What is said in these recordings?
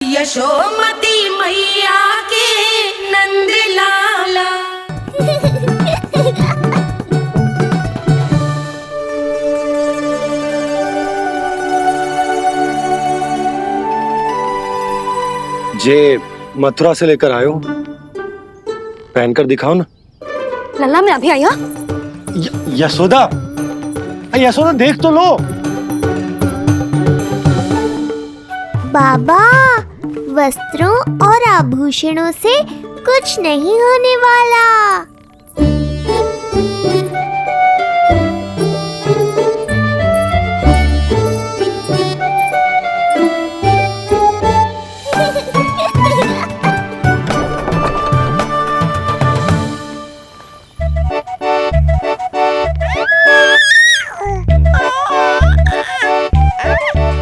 यशोमती मैया के नंद लाला। जे मथुरा से लेकर आयो, पहनकर दिखाओ ना। लल्ला मैं अभी आई। हाँ यशोदा, यशोदा देख तो लो। बाबा, वस्त्रों और आभूषणों से कुछ नहीं होने वाला।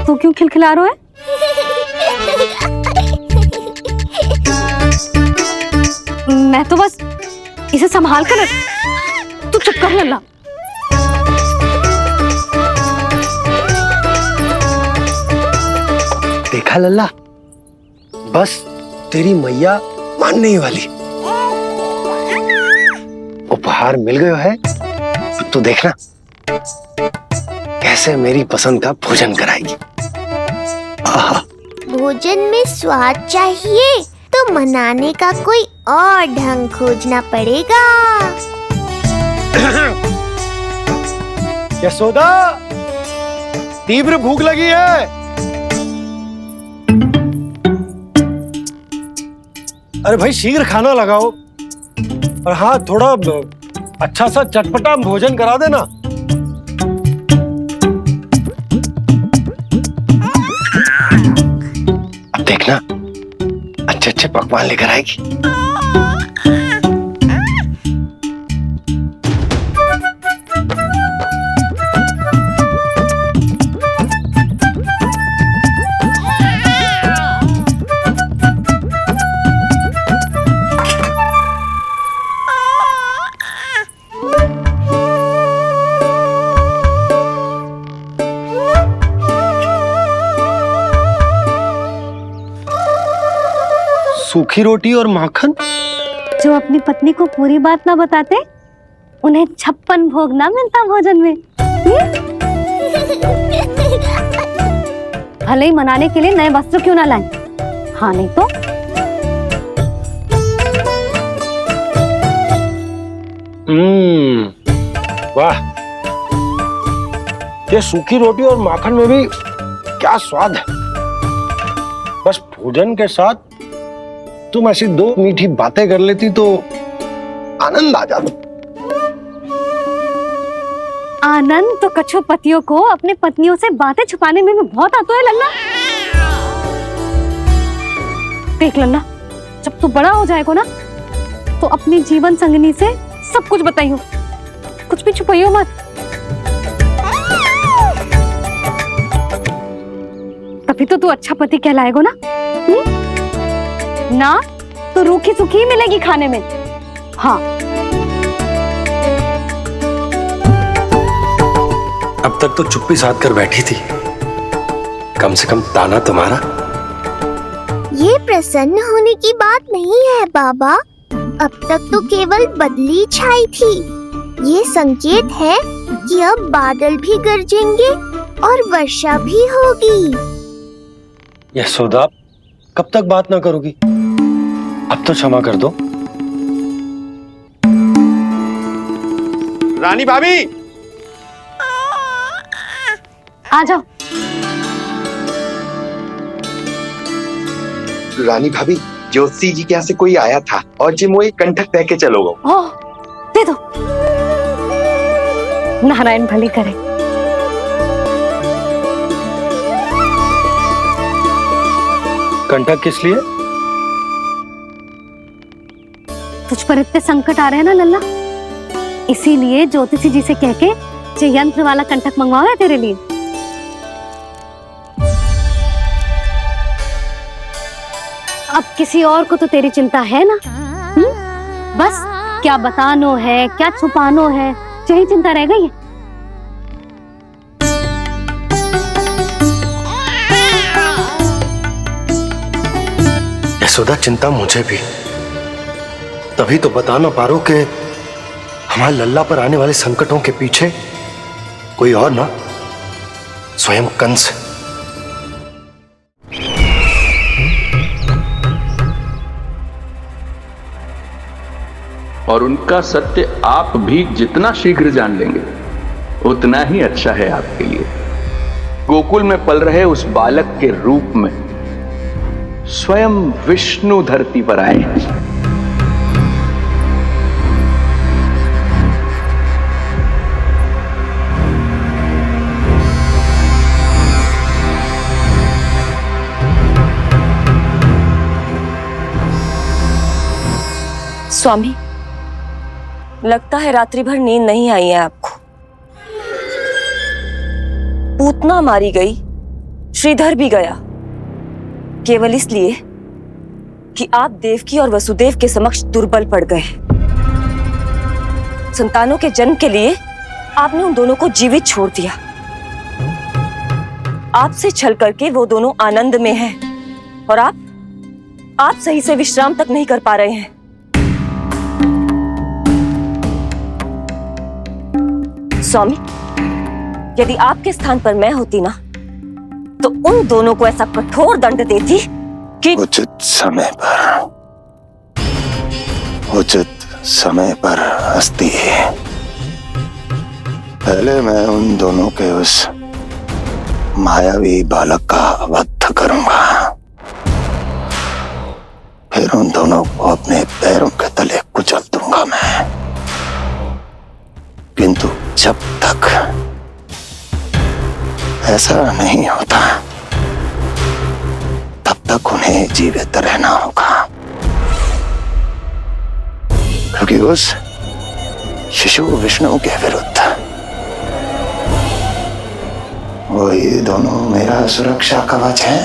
तू क्यों खिलखिला रहा है? मैं तो बस इसे संभाल कर। तू चुप कर लल्ला। देखा लल्ला, बस तेरी मैया मानने ही वाली। उपहार मिल गया है, अब तू देखना कैसे मेरी पसंद का भोजन कराएगी। भोजन में स्वाद चाहिए तो मनाने का कोई और ढंग खोजना पड़ेगा। यशोदा, तीव्र भूख लगी है। अरे भाई शीघ्र खाना लगाओ, और हाँ थोड़ा अच्छा सा चटपटा भोजन करा देना। अब देखना अच्छे अच्छे पकवान लेकर आएगी। सूखी रोटी और माखन। जो अपनी पत्नी को पूरी बात ना बताते, उन्हें 56 भोग ना मिलता भोजन में। भले ही मनाने के लिए नए वस्त्र क्यों ना लाए, हाँ नहीं तो। वाह, ये सूखी रोटी और माखन में भी क्या स्वाद है। बस भोजन के साथ तुम ऐसी 2 मीठी बातें कर लेती तो आनंद आ जाता। आनंद तो कछुआ पतियों को अपने पत्नियों से बातें छुपाने में भी बहुत आता है लल्ला। देख लल्ला, जब तू बड़ा हो जाएगा ना, तो अपनी जीवन संगिनी से सब कुछ बताइयो, कुछ भी छुपाइयो मत। तभी तो तू अच्छा पति कहलाएगा ना। ना तो रूखी सूखी मिलेगी खाने में। हाँ, अब तक तो चुप्पी साध कर बैठी थी, कम से कम ताना तुम्हारा। ये प्रसन्न होने की बात नहीं है बाबा, अब तक तो केवल बदली छाई थी। ये संकेत है कि अब बादल भी गरजेंगे और वर्षा भी होगी। यशोदा, कब तक बात ना करोगी? अब तो क्षमा कर दो। रानी भाभी, आ जाओ। रानी भाभी, ज्योति जी के यहाँ से कोई आया था और जी मुझे कंठक दे के चलोगे। ओह, दे दो। नारायण भली करे। कंठक किस लिए? तुझ पर इतने संकट आ रहे हैं ना लल्ला, इसीलिए ज्योतिषी जी से कह के जो यंत्र वाला कंठक मंगवाओ है तेरे लिए। अब किसी और को तो तेरी चिंता है ना। बस क्या बतानो है, क्या छुपानो है, यही चिंता रह गई है। यशोदा, चिंता मुझे भी। तभी तो बता ना पा रहा हूं कि हमारे लल्ला पर आने वाले संकटों के पीछे कोई और ना, स्वयं कंस। और उनका सत्य आप भी जितना शीघ्र जान लेंगे उतना ही अच्छा है आपके लिए। गोकुल में पल रहे उस बालक के रूप में स्वयं विष्णु धरती पर आए हैं। स्वामी, लगता है रात्रि भर नींद नहीं आई है आपको। पूतना मारी गई, श्रीधर भी गया, केवल इसलिए कि आप देवकी और वसुदेव के समक्ष दुर्बल पड़ गए। संतानों के जन्म के लिए आपने उन दोनों को जीवित छोड़ दिया। आपसे छल करके वो दोनों आनंद में हैं और आप सही से विश्राम तक नहीं कर पा रहे हैं। स्वामी, यदि आपके स्थान पर मैं होती ना तो उन दोनों को ऐसा कठोर दंड देती कि उचित समय पर हस्ती। पहले मैं उन दोनों के उस मायावी बालक का वध करूंगा, फिर उन दोनों को अपने पैरों के तले कुचल दूंगा मैं। किंतु जब तक ऐसा नहीं होता तब तक उन्हें जीवित रहना होगा, क्योंकि उस शिशु विष्णु के विरुद्ध वही दोनों मेरा सुरक्षा कवच है।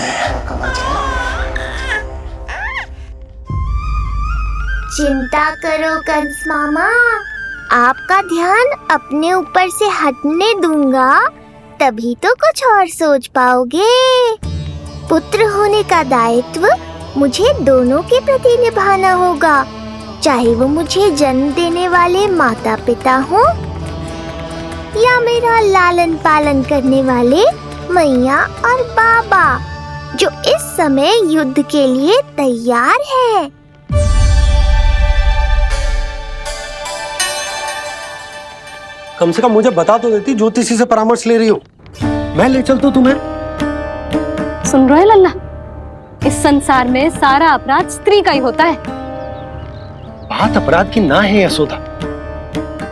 चिंता करो कंस मामा, आपका ध्यान अपने ऊपर से हटने दूंगा, तभी तो कुछ और सोच पाओगे। पुत्र होने का दायित्व मुझे दोनों के प्रति निभाना होगा, चाहे वो मुझे जन्म देने वाले माता पिता हो या मेरा लालन पालन करने वाले मैया और बाबा, जो इस समय युद्ध के लिए तैयार है। कम से कम मुझे बता तो देती, ज्योतिषी से परामर्श ले रही हो, मैं ले चलता तुम्हें। सुन रहे लल्ला, इस संसार में सारा अपराध स्त्री का ही होता है। बात अपराध की ना है यशोदा,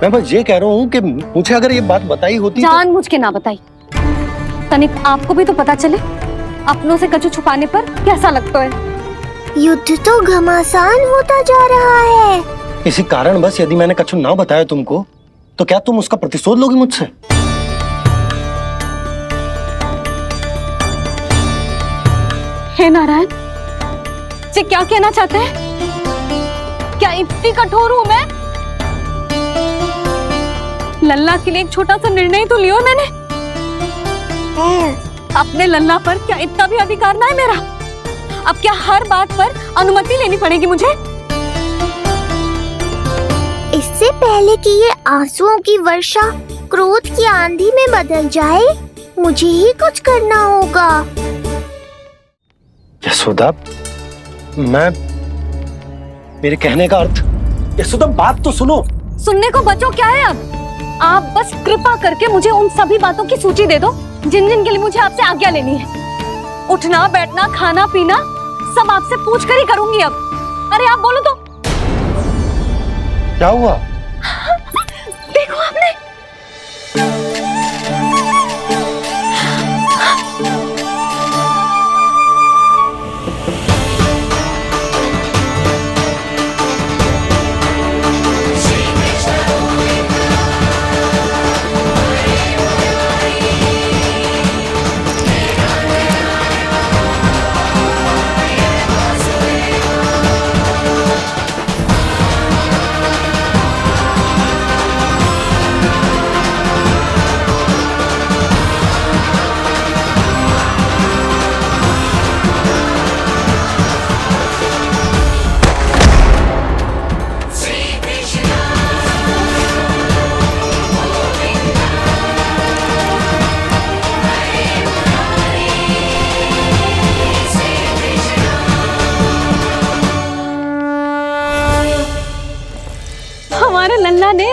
मैं बस ये कह रहा हूँ कि मुझे अगर ये बात बताई होती जान मुझ के ना बताई, तनिक आपको भी तो पता चले अपनों से कछु छुपाने पर कैसा लगता है। युद्ध तो घमासान होता जा रहा है। इसी कारण बस यदि मैंने कछु ना बताया तुमको तो क्या तुम उसका प्रतिशोध लोगी मुझसे? हे नारायण, ये क्या कहना चाहते हैं? क्या इतनी कठोर हूं मैं? लल्ला के लिए एक छोटा सा निर्णय तो लियो मैंने। अपने लल्ला पर क्या इतना भी अधिकार ना है मेरा? अब क्या हर बात पर अनुमति लेनी पड़ेगी मुझे? इससे पहले कि ये आंसुओं की वर्षा क्रोध की आंधी में बदल जाए, मुझे ही कुछ करना होगा। यशोदा, मेरे कहने का अर्थ, यशोदा बात तो सुनो। सुनने को बचो क्या है अब? आप बस कृपा करके मुझे उन सभी बातों की सूची दे दो जिन जिन के लिए मुझे आपसे आज्ञा लेनी है। उठना बैठना खाना पीना सब आपसे पूछ कर ही करूंगी अब। अरे आप बोलो तो। क्या हुआ? देखो आपने।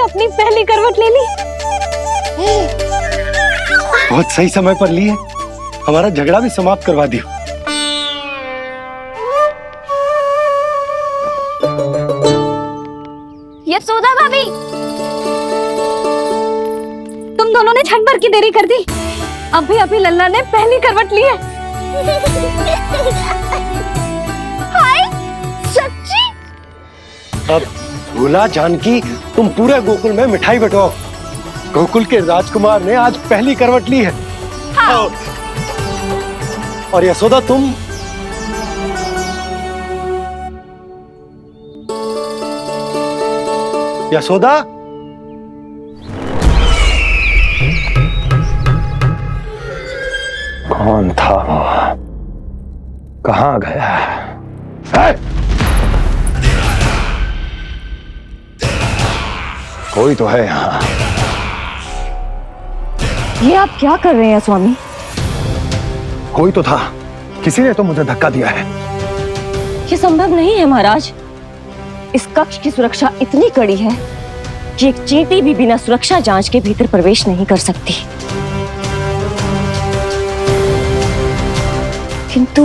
अपनी पहली करवट ले ली। बहुत सही समय पर ली है, हमारा झगड़ा भी समाप्त करवा दियो। यशोदा भाभी, तुम दोनों ने क्षण भर की देरी कर दी। अभी अभी लल्ला ने पहली करवट ली है। हाय, सच्ची? अब भोला जानकी, तुम पूरे गोकुल में मिठाई बंटवाओ। गोकुल के राजकुमार ने आज पहली करवट ली है। हाँ। और यशोदा तुम यशोदा, कौन था वो? कहाँ गया? है? कोई तो है यहाँ। ये आप क्या कर रहे हैं स्वामी? कोई तो था, किसी ने तो मुझे धक्का दिया है। ये संभव नहीं है महाराज। इस कक्ष की सुरक्षा इतनी कड़ी है कि एक चींटी भी बिना सुरक्षा जांच के भीतर प्रवेश नहीं कर सकती। किंतु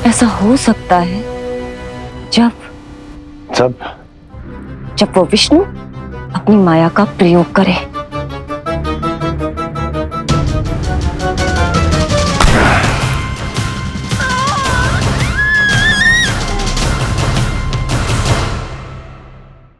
ऐसा हो सकता है जब वो विष्णु अपनी माया का प्रयोग करे।